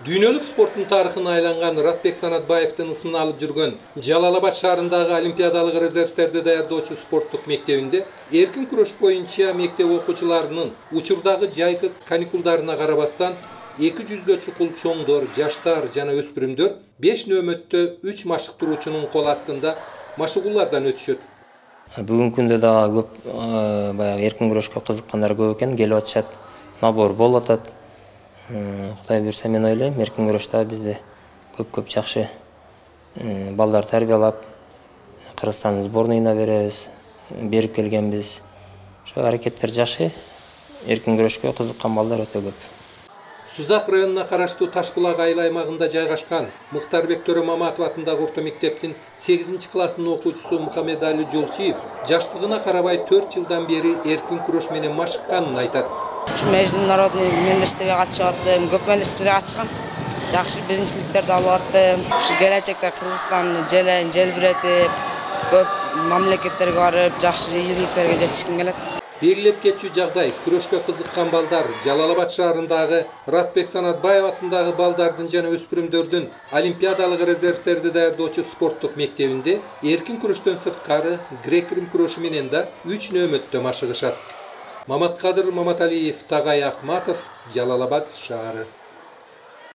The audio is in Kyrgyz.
Dünyölük sportun tarixine aylangan Ratbek Sanatbaev'tin ısmını alıp жүрген Jalalabad şahrındагы Olimpiadalık rezervlerde daярдоочу спорттук мектебинде эркин күрөш боюнча мектеп окуучуларынын учурдагы жайкы каникулдарына карабастан 200 чукул чоңдор, жаштар жана өспүрүмдөр 5 нөмөттө 3 машыктыруучунун кол астында машыгуулардан өтүшөт. Бүгүнкү күндө дагы көп баягы эркин күрөшкө кызыккандар көп экен, келип атышат, набор болуп атат. Кудай буйрса мен ойлойм, эркин күрөштө бизде көп жакшы балдар тарбиялап, Кыргызстандын сборныйына беребиз, берип келгенбиз. Ошо аракеттер жакшы. Эркин күрөшкө кызыккан балдар өтө көп. Сузак районуна караштуу Ташбулак айыл аймагында жайгашкан Мыктарбек Төрө Маматов атындагы орто мектептин 8 классынын окуучусу Мухаммедали Жолчиев жаштыгына карабай 4 жылдан бери эркин күрөш менен машыкканын айтат. Международный мелдештерге катышып аттым, көп мелдештерге катышкам. Жакшы биринчиликтерди алып аттым. Ушу келечекте Кыргызстанды желбиретип, көп мамлекеттерге барып, жакшы ийгиликтерге жетишким келет. Берилип кетчү жагдай күрөшкө кызыккан балдар Жалалабад шаарындагы Ratbek Sanatbaev атындагы балдардын жана өспүрүмдөрдүн олимпиадалык резервтерди даярдоочу спорттук мектебинде эркин күрөштөн сырткары грек-рим күрөшү менен да 3 нөмөттө машыгышат. Маматкадыр Маматалиев, Тагай Акматов, Жалалабад шаары.